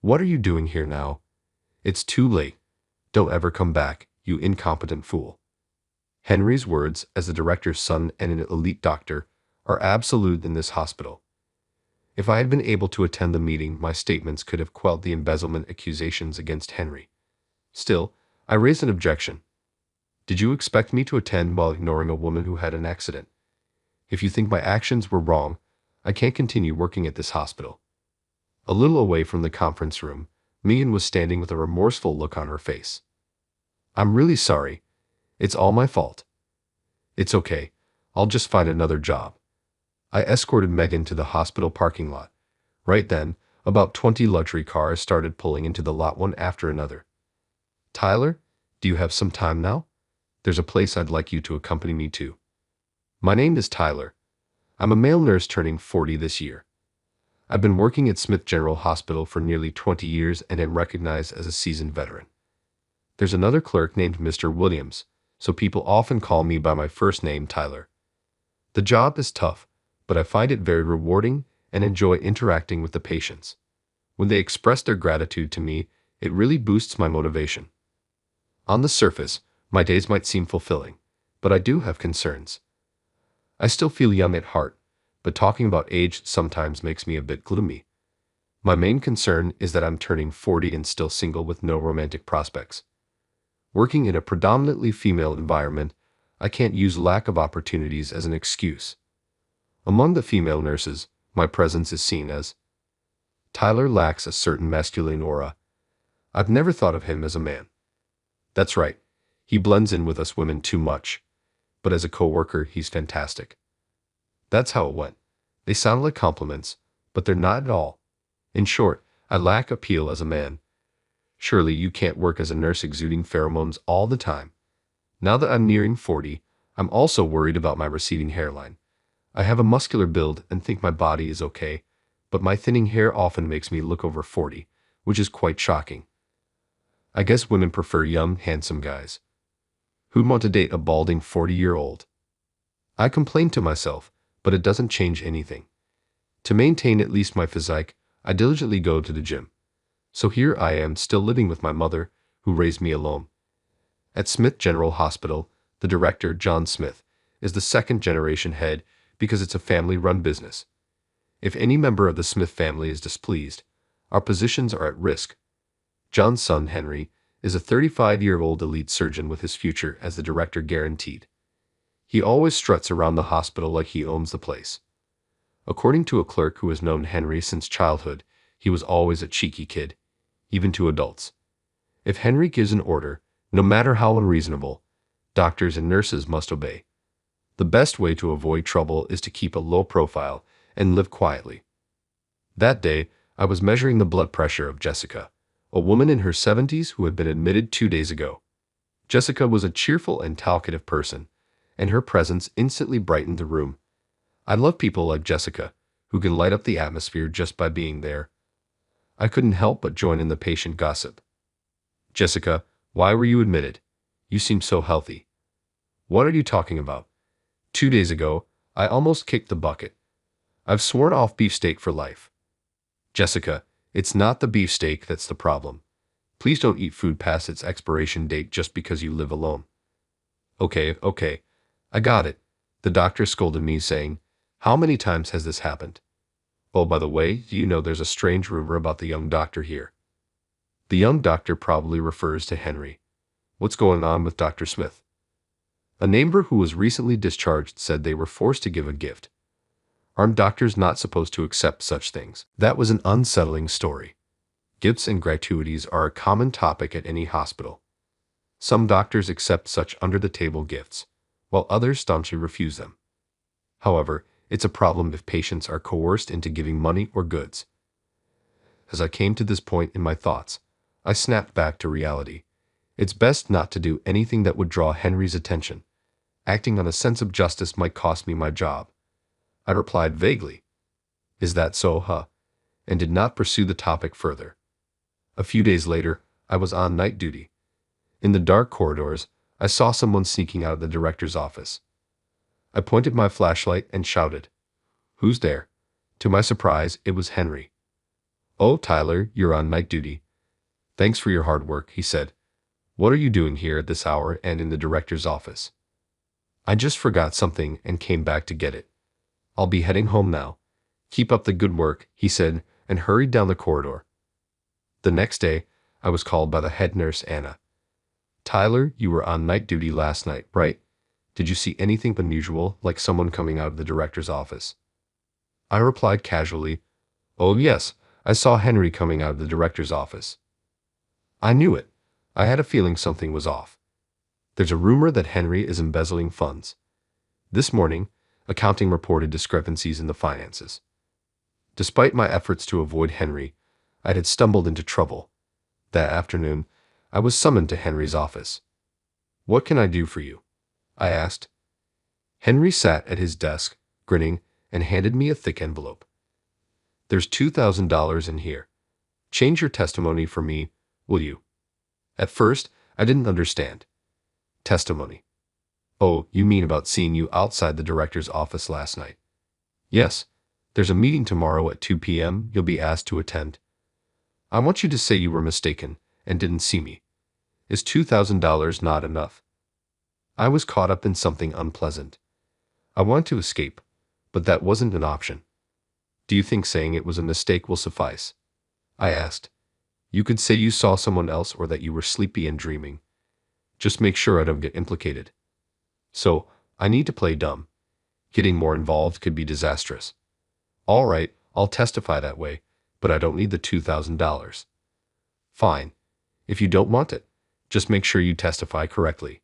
What are you doing here now? It's too late. Don't ever come back, you incompetent fool. Henry's words, as the director's son and an elite doctor, are absolute in this hospital. If I had been able to attend the meeting, my statements could have quelled the embezzlement accusations against Henry. Still, I raised an objection. Did you expect me to attend while ignoring a woman who had an accident? If you think my actions were wrong, I can't continue working at this hospital. A little away from the conference room, Megan was standing with a remorseful look on her face. I'm really sorry. It's all my fault. It's okay. I'll just find another job. I escorted Megan to the hospital parking lot. Right then, about 20 luxury cars started pulling into the lot one after another. Tyler, do you have some time now? There's a place I'd like you to accompany me to. My name is Tyler. I'm a male nurse turning 40 this year. I've been working at Smith General Hospital for nearly 20 years and am recognized as a seasoned veteran. There's another clerk named Mr. Williams, so people often call me by my first name, Tyler. The job is tough, but I find it very rewarding and enjoy interacting with the patients. When they express their gratitude to me, it really boosts my motivation. On the surface, my days might seem fulfilling, but I do have concerns. I still feel young at heart, but talking about age sometimes makes me a bit gloomy. My main concern is that I'm turning 40 and still single with no romantic prospects. Working in a predominantly female environment, I can't use lack of opportunities as an excuse. Among the female nurses, my presence is seen as Tyler lacks a certain masculine aura. I've never thought of him as a man. That's right. He blends in with us women too much. But as a coworker, he's fantastic. That's how it went. They sound like compliments, but they're not at all. In short, I lack appeal as a man. Surely you can't work as a nurse exuding pheromones all the time. Now that I'm nearing 40, I'm also worried about my receding hairline. I have a muscular build and think my body is okay, but my thinning hair often makes me look over 40, which is quite shocking. I guess women prefer young, handsome guys. Who'd want to date a balding 40-year-old? I complain to myself, but it doesn't change anything. To maintain at least my physique, I diligently go to the gym. So here I am still living with my mother, who raised me alone. At Smith General Hospital, the director, John Smith, is the second-generation head because it's a family-run business. If any member of the Smith family is displeased, our positions are at risk. John's son, Henry, is a 35-year-old elite surgeon with his future as the director guaranteed. He always struts around the hospital like he owns the place. According to a clerk who has known Henry since childhood, he was always a cheeky kid, even to adults. If Henry gives an order, no matter how unreasonable, doctors and nurses must obey. The best way to avoid trouble is to keep a low profile and live quietly. That day, I was measuring the blood pressure of Jessica, a woman in her 70s who had been admitted 2 days ago. Jessica was a cheerful and talkative person, and her presence instantly brightened the room. I love people like Jessica, who can light up the atmosphere just by being there. I couldn't help but join in the patient gossip. Jessica, why were you admitted? You seem so healthy. What are you talking about? 2 days ago, I almost kicked the bucket. I've sworn off beefsteak for life. Jessica, it's not the beefsteak that's the problem. Please don't eat food past its expiration date just because you live alone. Okay, I got it. The doctor scolded me, saying, how many times has this happened? Oh, by the way, do you know there's a strange rumor about the young doctor here? The young doctor probably refers to Henry. What's going on with Dr. Smith? A neighbor who was recently discharged said they were forced to give a gift. Aren't doctors not supposed to accept such things? That was an unsettling story. Gifts and gratuities are a common topic at any hospital. Some doctors accept such under-the-table gifts, while others staunchly refuse them. However, it's a problem if patients are coerced into giving money or goods. As I came to this point in my thoughts, I snapped back to reality. It's best not to do anything that would draw Henry's attention. Acting on a sense of justice might cost me my job. I replied vaguely, is that so, huh? And did not pursue the topic further. A few days later, I was on night duty. In the dark corridors, I saw someone sneaking out of the director's office. I pointed my flashlight and shouted, who's there? To my surprise, it was Henry. "Oh, Tyler, you're on night duty. Thanks for your hard work," he said. "What are you doing here at this hour and in the director's office?" "I just forgot something and came back to get it. I'll be heading home now." "Keep up the good work," he said, and hurried down the corridor. The next day, I was called by the head nurse, Anna. "Tyler, you were on night duty last night, right? Did you see anything unusual, like someone coming out of the director's office?" I replied casually, "Oh yes, I saw Henry coming out of the director's office." I knew it. I had a feeling something was off. There's a rumor that Henry is embezzling funds. This morning, accounting reported discrepancies in the finances. Despite my efforts to avoid Henry, I had stumbled into trouble. That afternoon, I was summoned to Henry's office. "What can I do for you?" I asked. Henry sat at his desk, grinning, and handed me a thick envelope. "There's $2,000 in here. Change your testimony for me, will you?" At first, I didn't understand. Testimony. "Oh, you mean about seeing you outside the director's office last night?" "Yes. There's a meeting tomorrow at 2 p.m. you'll be asked to attend. I want you to say you were mistaken and didn't see me. Is $2,000 not enough?" I was caught up in something unpleasant. I wanted to escape, but that wasn't an option. "Do you think saying it was a mistake will suffice?" I asked. "You could say you saw someone else or that you were sleepy and dreaming. Just make sure I don't get implicated." "So, I need to play dumb. Getting more involved could be disastrous." "All right, I'll testify that way, but I don't need the $2,000. "Fine. If you don't want it, just make sure you testify correctly."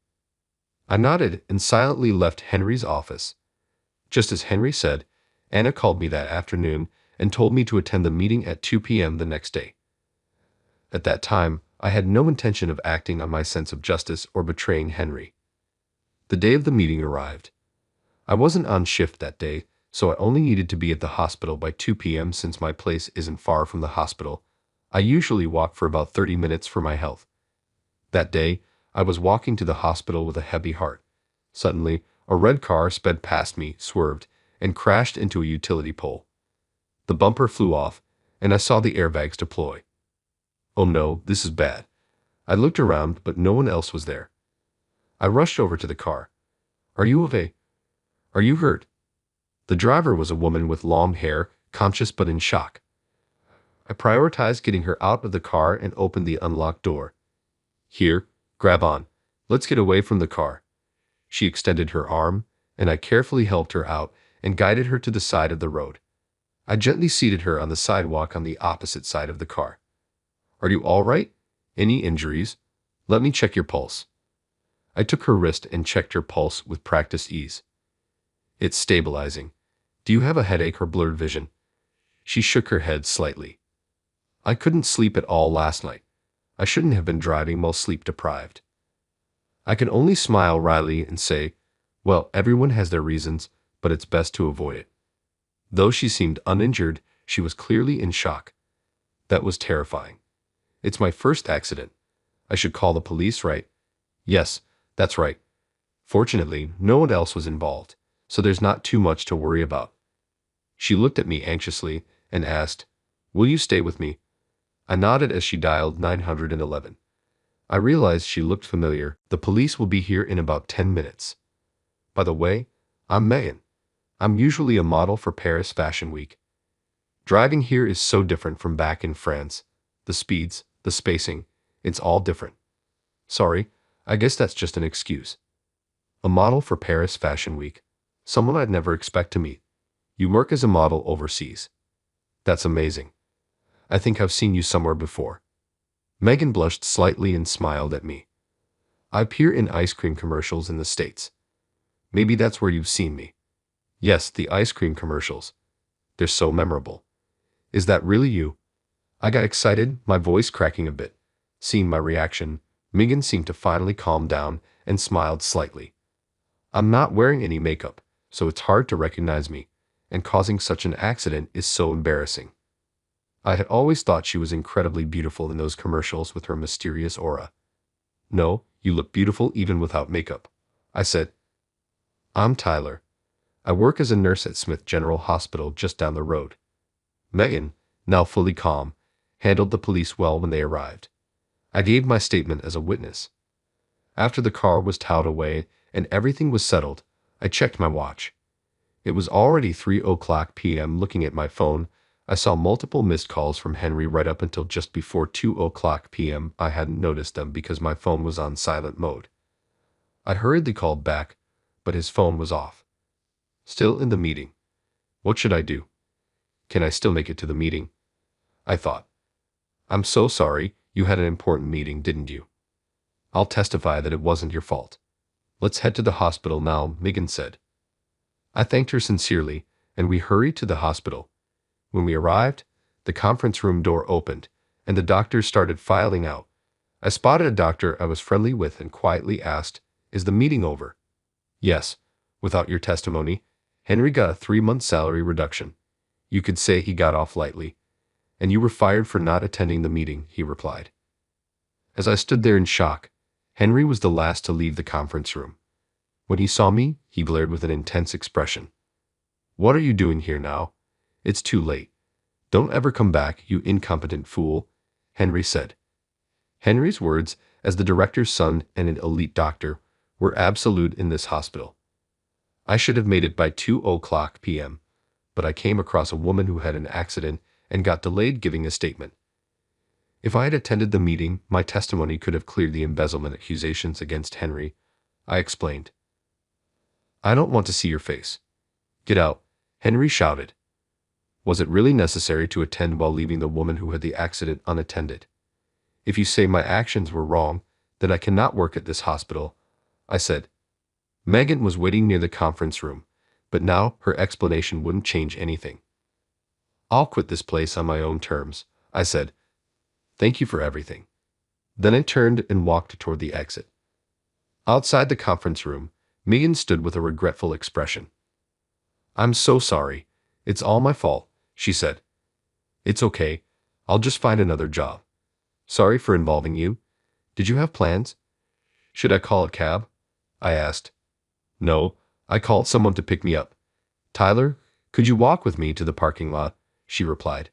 I nodded and silently left Henry's office. Just as Henry said, Anna called me that afternoon and told me to attend the meeting at 2 p.m. the next day. At that time, I had no intention of acting on my sense of justice or betraying Henry. The day of the meeting arrived. I wasn't on shift that day, so I only needed to be at the hospital by 2 p.m. Since my place isn't far from the hospital, I usually walk for about 30 minutes for my health. That day, I was walking to the hospital with a heavy heart. Suddenly, a red car sped past me, swerved, and crashed into a utility pole. The bumper flew off, and I saw the airbags deploy. "Oh no, this is bad." I looked around, but no one else was there. I rushed over to the car. Are you hurt?" The driver was a woman with long hair, conscious but in shock. I prioritized getting her out of the car and opened the unlocked door. "Here, grab on. Let's get away from the car." She extended her arm, and I carefully helped her out and guided her to the side of the road. I gently seated her on the sidewalk on the opposite side of the car. "Are you all right? Any injuries? Let me check your pulse." I took her wrist and checked her pulse with practiced ease. "It's stabilizing. Do you have a headache or blurred vision?" She shook her head slightly. "I couldn't sleep at all last night. I shouldn't have been driving while sleep deprived." I could only smile wryly and say, "Well, everyone has their reasons, but it's best to avoid it." Though she seemed uninjured, she was clearly in shock. That was terrifying. "It's my first accident. I should call the police, right?" "Yes, that's right. Fortunately, no one else was involved, so there's not too much to worry about." She looked at me anxiously and asked, "Will you stay with me?" I nodded as she dialed 911. I realized she looked familiar. "The police will be here in about 10 minutes. By the way, I'm Megan. I'm usually a model for Paris Fashion Week. Driving here is so different from back in France. The speeds, the spacing, it's all different." "Sorry, I guess that's just an excuse." "A model for Paris Fashion Week. Someone I'd never expect to meet. You work as a model overseas. That's amazing. I think I've seen you somewhere before." Megan blushed slightly and smiled at me. "I appear in ice cream commercials in the States. Maybe that's where you've seen me." "Yes, the ice cream commercials. They're so memorable." "Is that really you?" I got excited, my voice cracking a bit. Seeing my reaction, Megan seemed to finally calm down and smiled slightly. "I'm not wearing any makeup, so it's hard to recognize me, and causing such an accident is so embarrassing." I had always thought she was incredibly beautiful in those commercials with her mysterious aura. "No, you look beautiful even without makeup," I said. "I'm Tyler. I work as a nurse at Smith General Hospital just down the road." Megan, now fully calm, handled the police well when they arrived. I gave my statement as a witness. After the car was towed away and everything was settled, I checked my watch. It was already 3:00 p.m. Looking at my phone, I saw multiple missed calls from Henry right up until just before 2:00 p.m. I hadn't noticed them because my phone was on silent mode. I hurriedly called back, but his phone was off. Still in the meeting. What should I do? Can I still make it to the meeting? I thought. I'm so sorry, you had an important meeting, didn't you? I'll testify that it wasn't your fault. Let's head to the hospital now, Megan said. I thanked her sincerely, and we hurried to the hospital. When we arrived, the conference room door opened, and the doctors started filing out. I spotted a doctor I was friendly with and quietly asked, "Is the meeting over?" "Yes. Without your testimony, Henry got a 3-month salary reduction. You could say he got off lightly. And you were fired for not attending the meeting," he replied. As I stood there in shock, Henry was the last to leave the conference room. When he saw me, he glared with an intense expression. "What are you doing here now? It's too late. Don't ever come back, you incompetent fool," Henry said. Henry's words, as the director's son and an elite doctor, were absolute in this hospital. I should have made it by 2:00 p.m., but I came across a woman who had an accident and got delayed giving a statement. If I had attended the meeting, my testimony could have cleared the embezzlement accusations against Henry, I explained. "I don't want to see your face. Get out," Henry shouted. Was it really necessary to attend while leaving the woman who had the accident unattended? "If you say my actions were wrong, then I cannot work at this hospital," I said. Megan was waiting near the conference room, but now her explanation wouldn't change anything. "I'll quit this place on my own terms," I said. "Thank you for everything." Then I turned and walked toward the exit. Outside the conference room, Megan stood with a regretful expression. "I'm so sorry. It's all my fault," she said. "It's okay. I'll just find another job. Sorry for involving you. Did you have plans?" "Should I call a cab?" I asked. "No, I called someone to pick me up. Tyler, could you walk with me to the parking lot?" she replied.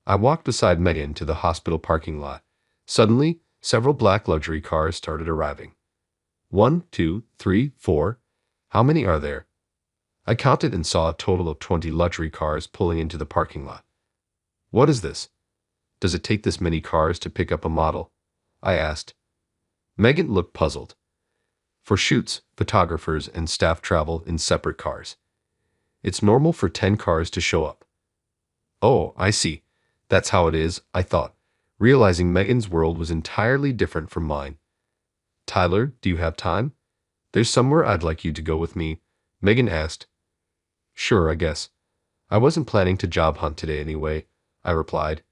I walked beside Megan to the hospital parking lot. Suddenly, several black luxury cars started arriving. 1, 2, 3, 4. How many are there? I counted and saw a total of 20 luxury cars pulling into the parking lot. "What is this? Does it take this many cars to pick up a model?" I asked. Megan looked puzzled. "For shoots, photographers and staff travel in separate cars. It's normal for 10 cars to show up." "Oh, I see. That's how it is," I thought, realizing Megan's world was entirely different from mine. "Tyler, do you have time? There's somewhere I'd like you to go with me," Megan asked. "Sure, I guess. I wasn't planning to job hunt today anyway," I replied.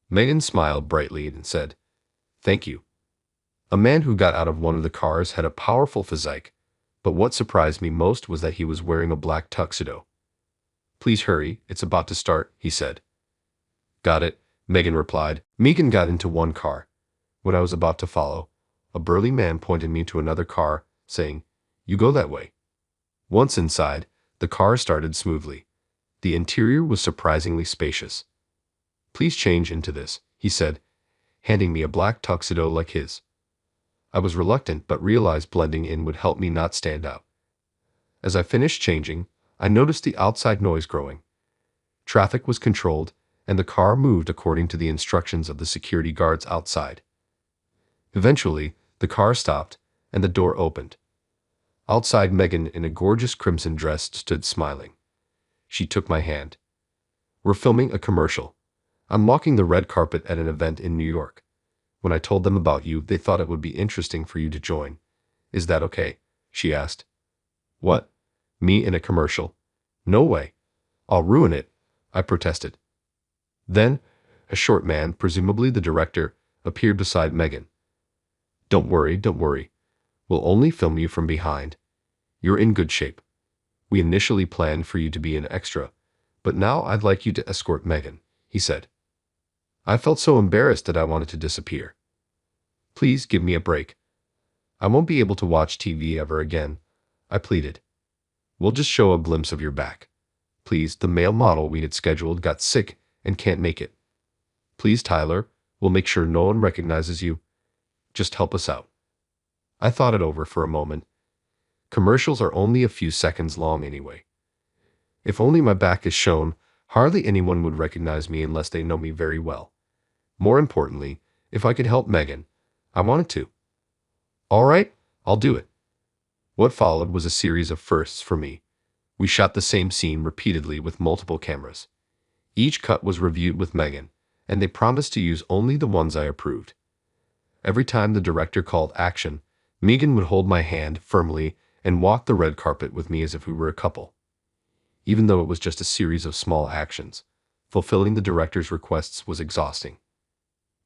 Megan smiled brightly and said, "Thank you." A man who got out of one of the cars had a powerful physique, but what surprised me most was that he was wearing a black tuxedo. "Please hurry, it's about to start," he said. "Got it," Megan replied. Megan got into one car. When I was about to follow, a burly man pointed me to another car, saying, "You go that way." Once inside, the car started smoothly. The interior was surprisingly spacious. "Please change into this," he said, handing me a black tuxedo like his. I was reluctant but realized blending in would help me not stand out. As I finished changing, I noticed the outside noise growing. Traffic was controlled, and the car moved according to the instructions of the security guards outside. Eventually, the car stopped, and the door opened. Outside, Megan, in a gorgeous crimson dress, stood smiling. She took my hand. "We're filming a commercial. I'm walking the red carpet at an event in New York. When I told them about you, they thought it would be interesting for you to join. Is that okay?" she asked. "What? Me in a commercial? No way. I'll ruin it," I protested. Then, a short man, presumably the director, appeared beside Megan. Don't worry. We'll only film you from behind. You're in good shape. We initially planned for you to be an extra, but now I'd like you to escort Megan," he said. I felt so embarrassed that I wanted to disappear. "Please give me a break. I won't be able to watch TV ever again," I pleaded. "We'll just show a glimpse of your back. Please, the male model we had scheduled got sick and can't make it. Please, Tyler, we'll make sure no one recognizes you. Just help us out. I thought it over for a moment. Commercials are only a few seconds long anyway. If only my back is shown, hardly anyone would recognize me unless they know me very well. More importantly, if I could help Megan, I wanted to. All right, I'll do it. What followed was a series of firsts for me. We shot the same scene repeatedly with multiple cameras. Each cut was reviewed with Megan, and they promised to use only the ones I approved. Every time the director called action, Megan would hold my hand firmly and walk the red carpet with me as if we were a couple. Even though it was just a series of small actions, fulfilling the director's requests was exhausting.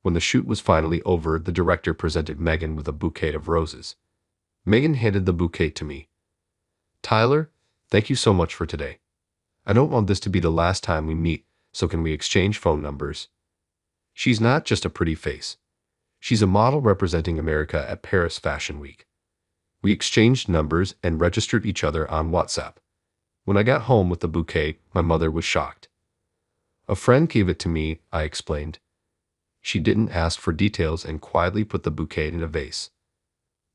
When the shoot was finally over, the director presented Megan with a bouquet of roses. Megan handed the bouquet to me. Tyler, thank you so much for today. I don't want this to be the last time we meet, so can we exchange phone numbers? She's not just a pretty face. She's a model representing America at Paris Fashion Week. We exchanged numbers and registered each other on WhatsApp. When I got home with the bouquet, my mother was shocked. A friend gave it to me, I explained. She didn't ask for details and quietly put the bouquet in a vase.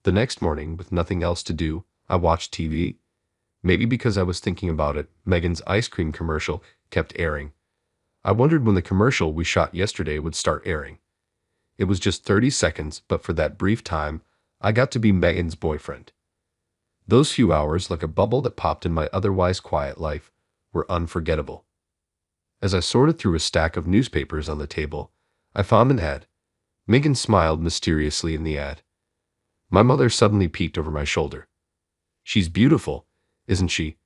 The next morning, with nothing else to do, I watched TV. Maybe because I was thinking about it, Megan's ice cream commercial kept airing. I wondered when the commercial we shot yesterday would start airing. It was just 30 seconds, but for that brief time, I got to be Megan's boyfriend. Those few hours, like a bubble that popped in my otherwise quiet life, were unforgettable. As I sorted through a stack of newspapers on the table, I found an ad. Megan smiled mysteriously in the ad. My mother suddenly peeked over my shoulder. She's beautiful, isn't she?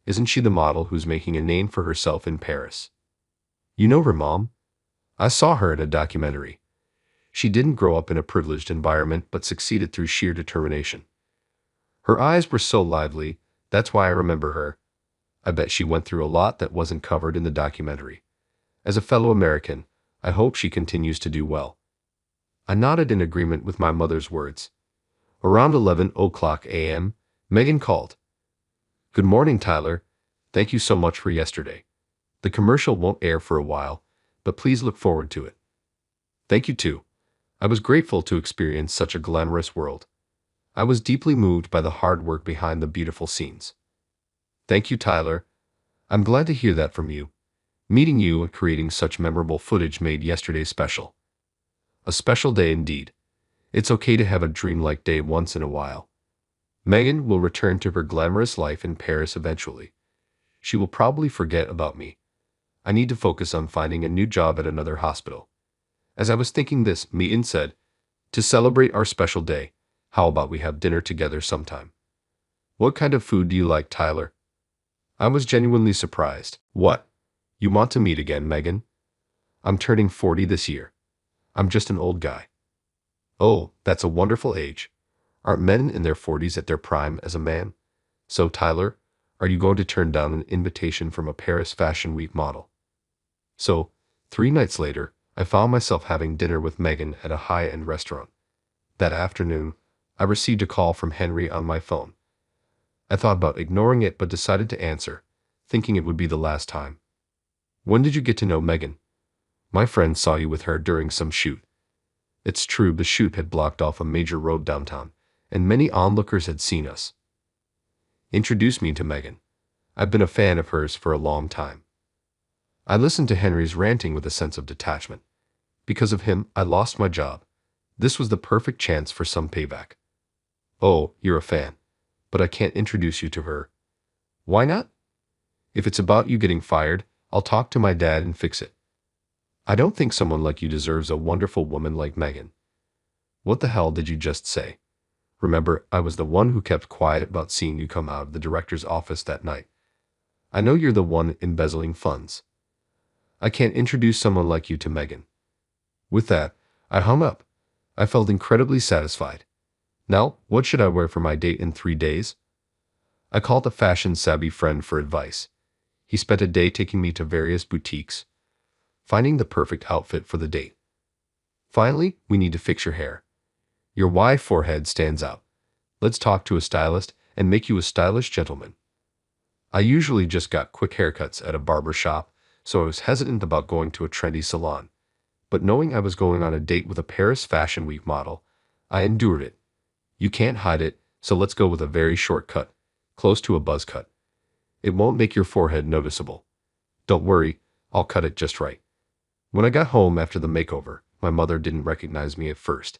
Isn't she the model who's making a name for herself in Paris? You know her, Mom? I saw her in a documentary. She didn't grow up in a privileged environment but succeeded through sheer determination. Her eyes were so lively, that's why I remember her. I bet she went through a lot that wasn't covered in the documentary. As a fellow American, I hope she continues to do well. I nodded in agreement with my mother's words. Around 11 o'clock a.m., Megan called. Good morning, Tyler. Thank you so much for yesterday. The commercial won't air for a while, but please look forward to it. Thank you too. I was grateful to experience such a glamorous world. I was deeply moved by the hard work behind the beautiful scenes. Thank you, Tyler. I'm glad to hear that from you. Meeting you and creating such memorable footage made yesterday special. A special day indeed. It's okay to have a dreamlike day once in a while. Megan will return to her glamorous life in Paris eventually. She will probably forget about me. I need to focus on finding a new job at another hospital. As I was thinking this, Megan said, to celebrate our special day, how about we have dinner together sometime? What kind of food do you like, Tyler? I was genuinely surprised. What? You want to meet again, Megan? I'm turning 40 this year. I'm just an old guy. Oh, that's a wonderful age. Aren't men in their 40s at their prime as a man? So, Tyler, are you going to turn down an invitation from a Paris Fashion Week model? So, 3 nights later, I found myself having dinner with Megan at a high-end restaurant. That afternoon, I received a call from Henry on my phone. I thought about ignoring it but decided to answer, thinking it would be the last time. When did you get to know Megan? My friend saw you with her during some shoot. It's true, the shoot had blocked off a major road downtown, and many onlookers had seen us. Introduce me to Megan. I've been a fan of hers for a long time. I listened to Henry's ranting with a sense of detachment. Because of him, I lost my job. This was the perfect chance for some payback. Oh, you're a fan. But I can't introduce you to her. Why not? If it's about you getting fired, I'll talk to my dad and fix it. I don't think someone like you deserves a wonderful woman like Megan. What the hell did you just say? Remember, I was the one who kept quiet about seeing you come out of the director's office that night. I know you're the one embezzling funds. I can't introduce someone like you to Megan. With that, I hung up. I felt incredibly satisfied. Now, what should I wear for my date in 3 days? I called a fashion-savvy friend for advice. He spent a day taking me to various boutiques, finding the perfect outfit for the date. Finally, we need to fix your hair. Your Y forehead stands out. Let's talk to a stylist and make you a stylish gentleman. I usually just got quick haircuts at a barber shop, so I was hesitant about going to a trendy salon. but knowing I was going on a date with a Paris Fashion Week model, I endured it. You can't hide it, so let's go with a very short cut, close to a buzz cut. It won't make your forehead noticeable. Don't worry, I'll cut it just right. When I got home after the makeover, my mother didn't recognize me at first.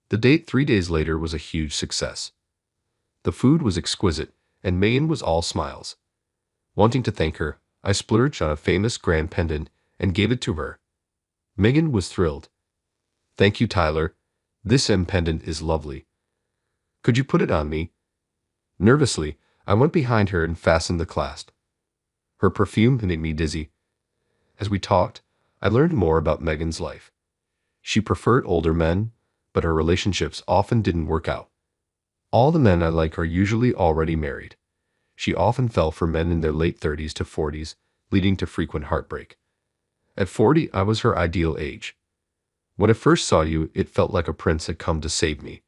The date 3 days later was a huge success. The food was exquisite, and Megan was all smiles. Wanting to thank her, I splurged on a famous grand pendant and gave it to her. Megan was thrilled. Thank you, Tyler. This pendant is lovely. Could you put it on me? Nervously, I went behind her and fastened the clasp. Her perfume made me dizzy. As we talked, I learned more about Megan's life. She preferred older men, but her relationships often didn't work out. All the men I like are usually already married. She often fell for men in their late 30s to 40s, leading to frequent heartbreak. At 40, I was her ideal age. When I first saw you, it felt like a prince had come to save me.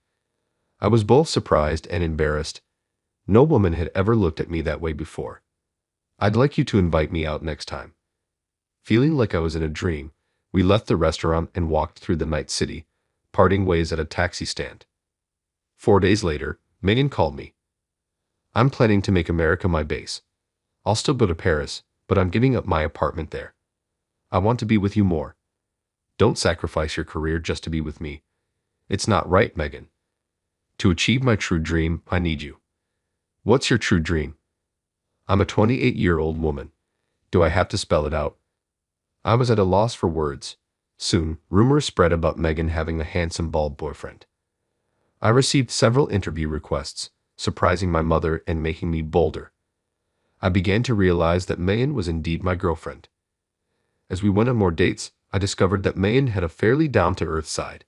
I was both surprised and embarrassed. No woman had ever looked at me that way before. I'd like you to invite me out next time. Feeling like I was in a dream, we left the restaurant and walked through the night city, parting ways at a taxi stand. 4 days later, Megan called me. I'm planning to make America my base. I'll still go to Paris, but I'm giving up my apartment there. I want to be with you more. Don't sacrifice your career just to be with me. It's not right, Megan. To achieve my true dream, I need you. What's your true dream? I'm a 28-year-old woman. Do I have to spell it out? I was at a loss for words. Soon, rumors spread about Megan having a handsome bald boyfriend. I received several interview requests, surprising my mother and making me bolder. I began to realize that Megan was indeed my girlfriend. As we went on more dates, I discovered that Megan had a fairly down-to-earth side.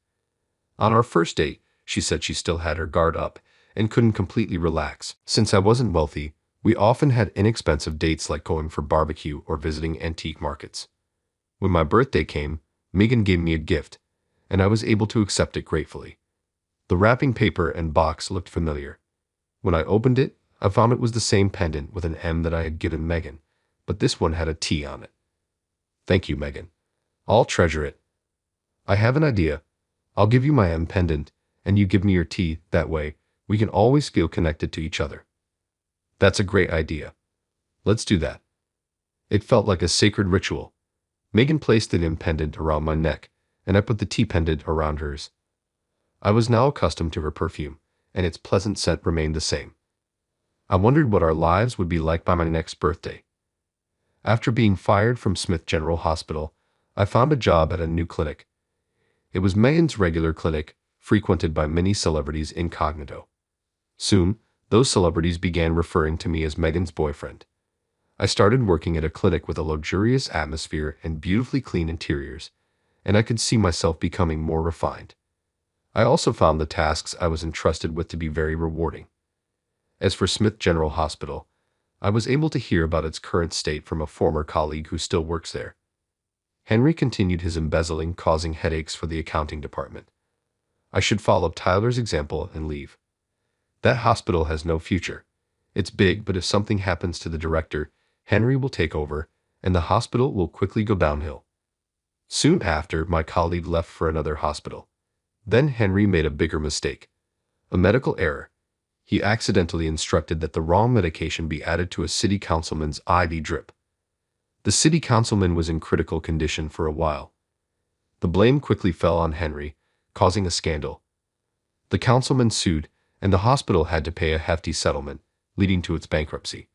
On our first date, she said she still had her guard up and couldn't completely relax. Since I wasn't wealthy, we often had inexpensive dates like going for barbecue or visiting antique markets. When my birthday came, Megan gave me a gift, and I was able to accept it gratefully. The wrapping paper and box looked familiar. When I opened it, I found it was the same pendant with an M that I had given Megan, but this one had a T on it. Thank you, Megan. I'll treasure it. I have an idea. I'll give you my M pendant, and you give me your T. That way, we can always feel connected to each other. That's a great idea. Let's do that. It felt like a sacred ritual. Megan placed an M pendant around my neck, and I put the T pendant around hers. I was now accustomed to her perfume, and its pleasant scent remained the same. I wondered what our lives would be like by my next birthday. After being fired from Smith General Hospital, I found a job at a new clinic. It was Megan's regular clinic, frequented by many celebrities incognito. Soon, those celebrities began referring to me as Megan's boyfriend. I started working at a clinic with a luxurious atmosphere and beautifully clean interiors, and I could see myself becoming more refined. I also found the tasks I was entrusted with to be very rewarding. As for Smith General Hospital, I was able to hear about its current state from a former colleague who still works there. Henry continued his embezzling, causing headaches for the accounting department. I should follow Tyler's example and leave. That hospital has no future. It's big, but if something happens to the director, Henry will take over, and the hospital will quickly go downhill. Soon after, my colleague left for another hospital. Then Henry made a bigger mistake. A medical error. He accidentally instructed that the wrong medication be added to a city councilman's IV drip. The city councilman was in critical condition for a while. The blame quickly fell on Henry, causing a scandal. The councilman sued, and the hospital had to pay a hefty settlement, leading to its bankruptcy.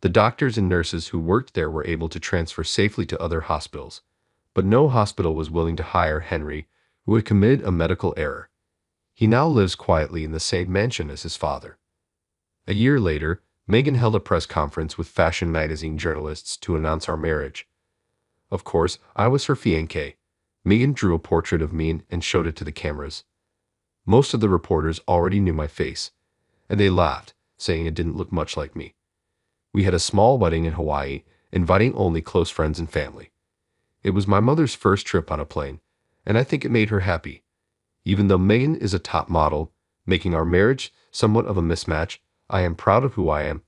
The doctors and nurses who worked there were able to transfer safely to other hospitals, but no hospital was willing to hire Henry, who had committed a medical error. He now lives quietly in the same mansion as his father. A year later, Megan held a press conference with fashion magazine journalists to announce our marriage. Of course, I was her fiancé. Megan drew a portrait of me and showed it to the cameras. Most of the reporters already knew my face, and they laughed, saying it didn't look much like me. We had a small wedding in Hawaii, inviting only close friends and family. It was my mother's first trip on a plane, and I think it made her happy. Even though Megan is a top model, making our marriage somewhat of a mismatch, I am proud of who I am.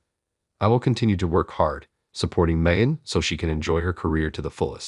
I will continue to work hard, supporting Megan so she can enjoy her career to the fullest.